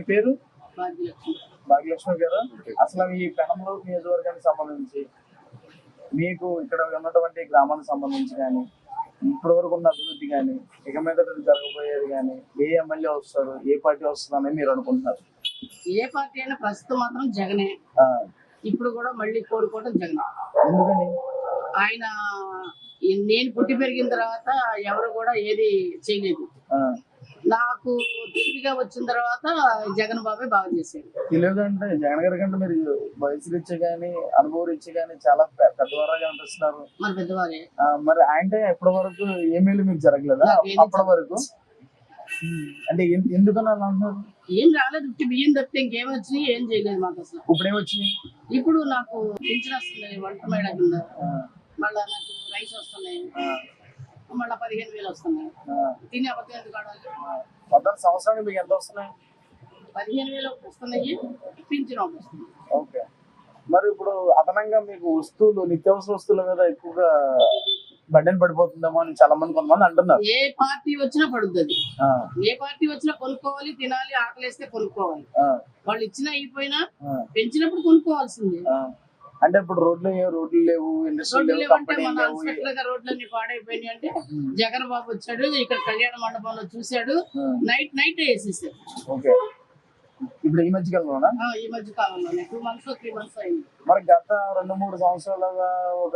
పేరు? భాగ్యలక్ష్మి. భాగ్యలక్ష్మి గారు, అసలు ఈ పెనంలూరు నియోజకవర్గానికి సంబంధించి మీకు ఇక్కడ ఉన్నటువంటి గ్రామానికి సంబంధించి కానీ ఇప్పటి వరకు ఉన్న అభివృద్ధి కానీ ఇక మీద జరగబోయేది కానీ ఏ ఎమ్మెల్యే వస్తారు, ఏ పార్టీ వస్తుందని మీరు అనుకుంటున్నారు? ఏ పార్టీ అయినా ప్రస్తుతం మాత్రం జగనే. ఇప్పుడు కూడా మళ్ళీ కోరుకోవడం జగన్. ఎందుకని? ఆయన నేను పుట్టి పెరిగిన తర్వాత ఎవరు కూడా ఏది చేయలేదు. నాకు తెలివిగా వచ్చిన తర్వాత జగన్ బాబే బాగా చేశాడు. తెలియదు అంటే జగన్ గారి కంటే మీరు వయసు రీత్యా గానీ అనుభవం రీత్యా గానీ చాలా పెద్దవారుగా అనిపిస్తున్నారు. మరి పెద్దవారే. మరి అంటే ఇప్పటి వరకు ఏమేమి మీకు జరగలేదా అప్పటి వరకు? అంటే ఎందుకని అలా అంటున్నారు? ఏం రాలేదు, ఉట్టి బియ్యం తప్పితే ఇంకేం వచ్చినాయి, ఏం చేయలేదు మాకు అసలు. ఇప్పుడు ఏమొచ్చినాయి? ఇప్పుడు నాకు పింఛన్ వస్తున్నాయి, వంట మేడ కింద. మళ్ళా నాకు రైస్ వస్తున్నాయి, మళ్ళీ 15,000 వస్తున్నాయి. తిని అబద్ధం ఎందుకు ఆడాలి? మొత్తం సంవత్సరానికి మీకు ఎంత వస్తున్నాయి? 15,000 వస్తున్నాయి, పింఛన్ వస్తుంది. ఓకే. మరి ఇప్పుడు అదనంగా మీకు వస్తువులు, నిత్యావసర వస్తువుల మీద ఎక్కువగా బడ్డెన్ పడిపోతుందేమో అని చాలా మంది కొంతమంది అంటున్నారు. ఏ పార్టీ వచ్చినా పడుతుంది. ఏ పార్టీ వచ్చినా కొనుక్కోవాలి, తినాలి, ఆకలేస్తే కొనుక్కోవాలి. వాళ్ళు ఇచ్చినా అయిపోయినా పెంచినప్పుడు కొనుక్కోవాల్సింది. అంటే ఇప్పుడు రోడ్లు లేవు, రోడ్లన్నీ పాడైపోయినాయి. అంటే జగన్ బాబు వచ్చాడు, ఇక్కడ కళ్యాణ మండపంలో చూశాడు, నైట్ వేసేసాడు. ఓకే. ఇప్పుడు ఈ మధ్య కాలంలోనా? ఈ మధ్య కాలంలోనే 2 months 3 months అయింది. మరి గత 2-3 సంవత్సరాలుగా, ఒక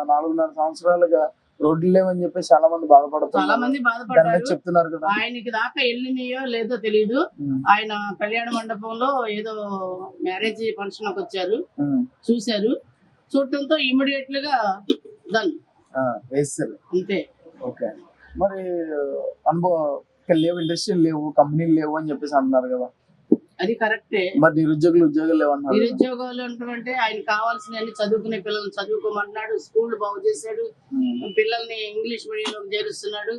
4.5 సంవత్సరాలుగా రోడ్లు లేవని చెప్పి చాలా మంది బాధపడుతున్నారు. చాలా మంది బాధపడ్డారు చెప్తున్నారు కదా. ఆయనకి దాకా వెళ్ళినాయో లేదో తెలియదు. ఆయన కళ్యాణ మండపంలో ఏదో మ్యారేజ్ ఫంక్షన్ కి వచ్చారు, చూశారు. చూడటంతో ఇమీడియట్ గా డన్ వేస్తారు అంతే. ఓకే. మరి అనుభవం లేవు, ఇండస్ట్రీలు లేవు, కంపెనీలు లేవు అని చెప్పేసి అంటున్నారు కదా. అది కరెక్టే. మరి ఉద్యోగాలు లేవన్నారు. నిరుద్యోగాలు అంటే ఆయన కావాల్సిన చదువుకునే పిల్లల్ని చదువుకోమన్నాడు, స్కూల్ బాగు చేశాడు, పిల్లల్ని ఇంగ్లీష్ మీడియంలో చేరుస్తున్నాడు.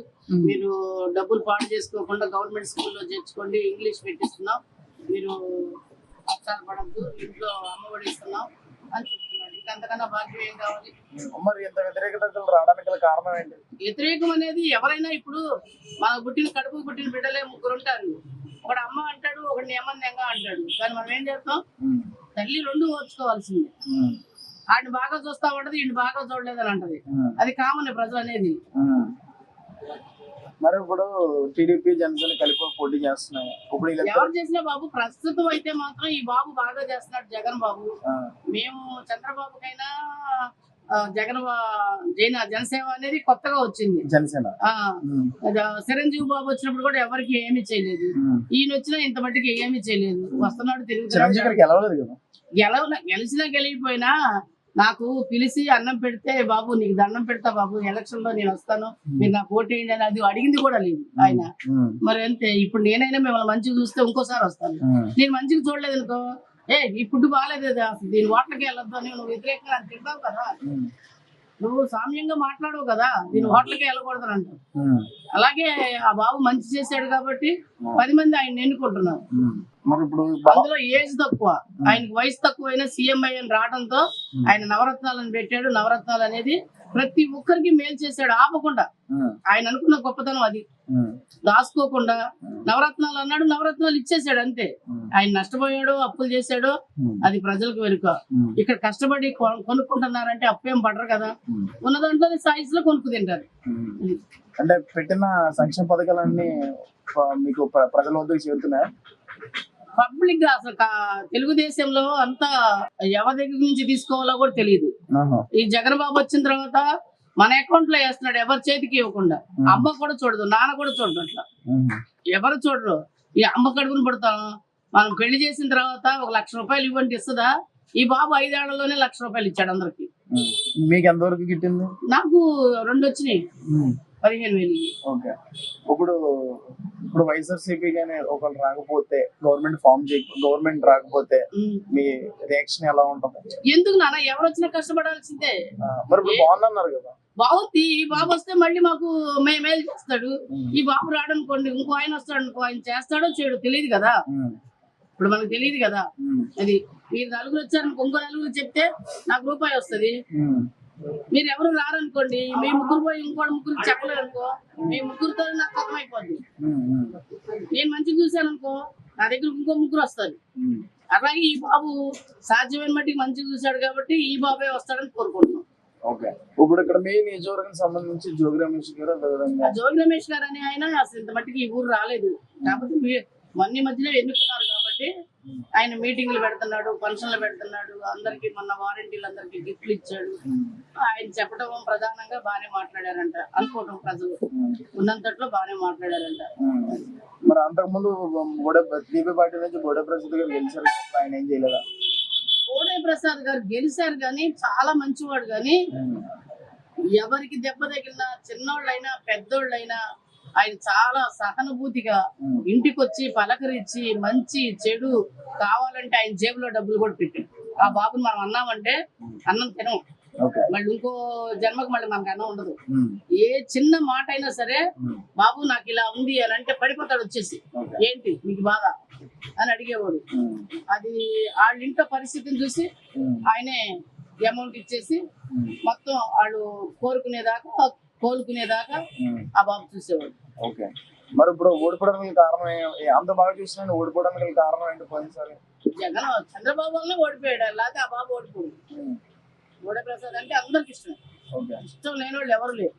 మీరు డబ్బులు పాడు చేసుకోకుండా గవర్నమెంట్ స్కూల్లో చేర్చుకోండి, ఇంగ్లీష్ పెట్టిస్తున్నాం, మీరు కష్టాలు పడద్దు, ఇంట్లో అమ్మఒడి ఇస్తున్నాం అని చెప్తున్నాడు. ఇంకంతకన్నా భాగ్యం ఏం కావాలి? మరి ఇంత వ్యతిరేకతలు రావడానికి కారణం ఏంటి? వ్యతిరేకం అనేది ఎవరైనా ఇప్పుడు మన కడుపు పుట్టిన బిడ్డలే 3 ఉంటారు. ఒకడు అమ్మ అంటాడు, ఒకటి నియమంగా అంటాడు. కానీ మనం ఏం చేస్తాం? తల్లి 2 ఓర్చుకోవాల్సిందే. ఆడిని బాగా చూస్తా ఉంటది, ఈయన బాగా చూడలేదని అంటది. అది కామన్ ప్రజలు అనేది. మరి ఇప్పుడు టీడీపీ జనసేన కలిపి పోటీ చేస్తున్నాయి. ఇప్పుడు ఎవరు చేసినా బాబు ప్రస్తుతం అయితే మాత్రం ఈ బాబు బాగా చేస్తున్నాడు, జగన్ బాబు. మేము చంద్రబాబుకైనా జనసేన అనేది కొత్తగా వచ్చింది. జనసేన చిరంజీవి బాబు వచ్చినప్పుడు కూడా ఎవరికి ఏమి చేయలేదు. ఈయన వచ్చినా ఇంత మట్టికి ఏమి చేయలేదు. వస్తున్నాడు, తిరుగుతున్నాడు. గెలిచినా గెలిగిపోయినా నాకు పిలిచి అన్నం పెడితే, బాబు నీకు దండం పెడతా బాబు, ఎలక్షన్ లో నేను వస్తాను, మీరు నాకు ఓటేయండి అని అది అడిగింది కూడా లేదు ఆయన. మరి అంతే. ఇప్పుడు నేనైనా మిమ్మల్ని మంచిగా చూస్తే ఇంకోసారి వస్తాను. నేను మంచిగా చూడలేదు అనుకో, ఈ ఫుడ్ బాగాలేదు కదా, దీని హోటల్కి వెళ్ళొద్దు అని నువ్వు వ్యతిరేకంగా తింటావు కదా, నువ్వు సామ్యంగా మాట్లాడవు కదా, దీని హోటల్కి వెళ్ళకూడదు అంటావు. అలాగే ఆ బాబు మంచి చేశాడు కాబట్టి 10 మంది ఆయన ఎన్నుకుంటున్నారు. అందులో ఏజ్ తక్కువ, ఆయనకి వయసు తక్కువైనా సీఎం అయ్యని రావడంతో ఆయన నవరత్నాలను పెట్టాడు. నవరత్నాలు అనేది ప్రతి ఒక్కరికి మేలు చేశాడు, ఆపకుండా. ఆయన అనుకున్న గొప్పతనం అది. దాచుకోకుండా నవరత్నాలు అన్నాడు, నవరత్నాలు ఇచ్చేసాడు అంతే. ఆయన నష్టపోయాడు, అప్పులు చేశాడు, అది ప్రజలకు వెనుక. ఇక్కడ కష్టపడి కొనుక్కుంటున్నారంటే అప్పేం పడరు కదా, ఉన్న దాంట్లో సైజ్ లో కొనుక్కు తింటారు. అంటే పెట్టిన సంక్షేమ పథకాలన్నీ మీకు ప్రజల వద్దకు చేరుతున్నాయా? పబ్లిక్ గా అసలు తెలుగుదేశంలో అంతా ఎవరి దగ్గర నుంచి తీసుకోవాలో కూడా తెలియదు. ఈ జగన్ బాబు వచ్చిన తర్వాత మన అకౌంట్ లో వేస్తున్నాడు, ఎవరి చేతికి ఇవ్వకుండా. అమ్మ కూడా చూడదు, నాన్న కూడా చూడదు, అట్లా ఎవరు చూడరు. ఈ అమ్మ కడుపును పడతాం. మనం పెళ్లి చేసిన తర్వాత 1 లక్ష రూపాయలు ఇవ్వండి ఇస్తుందా? ఈ బాబు 5 ఏళ్లలోనే 1 లక్ష రూపాయలు ఇచ్చాడు అందరికి. మీకు ఎంతవరకు గిట్టింది? నాకు 2 వచ్చినాయి, 15,000. ఓకే. ఇప్పుడు వైఎస్ఆర్సీపీ గానీ ఒకళ్ళు రాకపోతే, గవర్నమెంట్ రాకపోతే మీ రియాక్షన్ ఎలా ఉంటుంది? ఎందుకు నాన్న, ఎవరు వచ్చినా కష్టపడాల్సిందే. మరి బాగుందన్నారు కదా. బాగుంది. ఈ బాబు వస్తే మళ్ళీ మాకు మేలు చేస్తాడు. ఈ బాబు రాడనుకోండి, ఇంకో ఆయన వస్తాడు అనుకో, ఆయన చేస్తాడో చేయడో తెలియదు కదా. ఇప్పుడు మనకు తెలియదు కదా. అది మీరు 4 వచ్చారనుకో, ఇంకో 4 చెప్తే నాకు రూపాయి వస్తుంది. మీరు ఎవరు రారనుకోండి, మీ 3 పోయి ఇంకోటి 3 చెప్పలేదు అనుకో, మీ 3తో నాకు కథం అయిపోద్ది. నేను మంచిగా చూశాను అనుకో, నా దగ్గర ఇంకో ముగ్గురు వస్తారు. అలాగే ఈ బాబు సాధ్యమైన మట్టికి మంచిగా చూశాడు కాబట్టి ఈ బాబే వస్తాడని కోరుకుంటున్నాం. ఓకే. ఇప్పుడు ఇక్కడ మీ నియోజకవర్గానికి సంబంధించి జోగి రమేష్ గారు అదేవిధంగా ఆ జోగి రమేష్ గారు అనే ఆయన అసలు ఇంత మట్టికి ఈ ఊరు రాలేదు. కాకపోతే మొన్న మధ్యలో ఎన్నుకున్నారు కాబట్టి ఆయన మీటింగ్లు పెడుతున్నాడు, ఫంక్షన్లు పెడుతున్నాడు, అందరికి మొన్న వారంటీలు అందరికి గిఫ్ట్లు ఇచ్చాడు. ఆయన చెప్పడం ప్రధానంగా బాగానే మాట్లాడారంట అనుకోవటం, ప్రజలు ఉన్నంతట్లో బాగానే మాట్లాడారంట. మరి అంతకుముందు టీపీ పార్టీ నుంచి బోడే ప్రసాద్ గారు గెలిచారు, ఆయన ఏం చేయలేదా? బోడే ప్రసాద్ గారు గెలిచారు కానీ చాలా మంచివాడు, కానీ ఎవరికి దెబ్బ తగిలినా చిన్నోళ్ళైనా పెద్దోళ్ళైనా ఆయన చాలా సహానుభూతిగా ఇంటికి వచ్చి పలకరించి మంచి చెడు కావాలంటే ఆయన జేబులో డబ్బులు కూడా పెట్టాడు. ఆ బాబుని మనం అన్నామంటే అన్నం తినం, మళ్ళీ ఇంకో జన్మకు మళ్ళీ మనకు అన్నం ఉండదు. ఏ చిన్న మాట అయినా సరే బాబు నాకు ఇలా ఉంది అని అంటే పడిపోతాడు వచ్చేసి, ఏంటి మీకు బాధ అని అడిగేవాడు. అది వాళ్ళ ఇంట్లో పరిస్థితిని చూసి ఆయనే అమౌంట్ ఇచ్చేసి మొత్తం వాళ్ళు కోలుకునేదాకా ఆ బాబు చూసేవాడు. ఓకే. మరి ఇప్పుడు ఓడిపోవడానికి కారణం అంత బాగా చూసిన ఓడిపోవడానికి కారణం ఏంటి? పోయినసారి జగన్ చంద్రబాబు వల్ల ఓడిపోయాడు, లేకపోతే ఆ బాబు ఓడిపోయాడు. బోడే ప్రసాద్ అంటే అందరికి ఇష్టం, ఇష్టం లేని వాళ్ళు ఎవరు లేరు.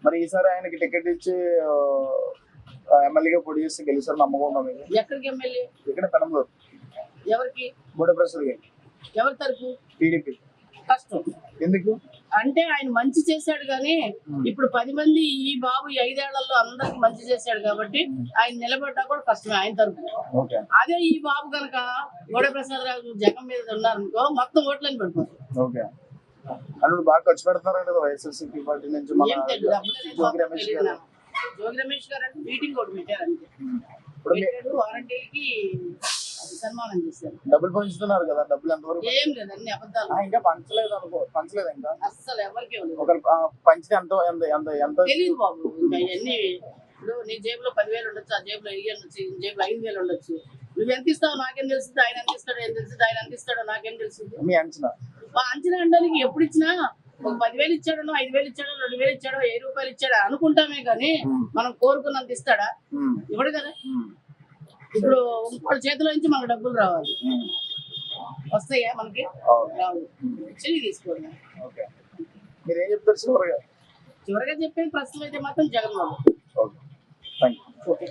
మరి ఈసారి ఆయనకి టికెట్ ఇచ్చి ఎమ్మెల్యేగా పోటీ చేసి గెలిచారు నమ్మకం మీకు? ఎక్కడికి ఎమ్మెల్యే? ఇక్కడ పెనంలూరు. ఎవరికి? బోడే ప్రసాద్ గారు. ఎవరి తరపు? టీడీపీ. కష్టం. ఎందుకు అంటే ఆయన మంచి చేశాడు కానీ ఇప్పుడు 10 మంది ఈ బాబు 5 ఏళ్లలో అందరికి మంచి చేశాడు కాబట్టి ఆయన నిలబడ్డా కూడా కష్టమే ఆయన తరపు. అదే ఈ బాబు కనుక బోడే ప్రసాద్ రావు జగన్ మీద ఉన్నారనుకో మొత్తం ఓట్లని పడిపోతారు. ఓకే. అంటే బాగా ఖర్చు పెడతారు కదా వైఎస్ఆర్సీపీ పార్టీ నుంచి. జోగి రమేష్ గారు అంటే మీటింగ్ ఒకటి పెట్టారు అంతే, వారంటీకి సన్మానం చేశారు. డబ్బులు పంచుతున్నారు కదా, డబ్బులు ఎంతవరకు? ఏం లేదు, అన్ని అబద్ధాలు. ఇంకా పంచలేదు పంచలేదు ఇంకా అస్సలు ఎవరికి పంచితే ఎంత తెలియదు బాబు. ఇంకా ఇవన్నీ ఇప్పుడు నీ జేబులో 10,000 ఉండొచ్చు, ఆ జేబులో 1000 ఉండొచ్చు, ఈ జేబులో 5,000 ఉండొచ్చు. నువ్వు ఎంత ఇస్తావు నాకేం తెలుస్తుంది, ఆయన ఎంత ఇస్తాడో ఏం తెలుస్తుంది, ఆయన ఎంత ఇస్తాడో నాకేం తెలుస్తుంది. మీ అంచనా? అంచనా అనడానికి ఎప్పుడు ఇచ్చినా ఒక 10,000 ఇచ్చాడో 5,000 ఇచ్చాడో 2,000 ఇచ్చాడో 1000 రూపాయలు ఇచ్చాడో అనుకుంటామే కానీ మనం కోరుకున్నంత ఇస్తాడా? ఇవ్వడు కదా. ఇప్పుడు ఇంకోటి చేతిలో నుంచి మనకు డబ్బులు రావాలి, వస్తాయా మనకి? రావు. చెయ్యి తీసుకోండి. మీరు ఏం చెప్తారు చివరిగా? చివరిగా చెప్పేది ప్రస్తుతం అయితే మాత్రం జగన్ బాబు. ఓకే.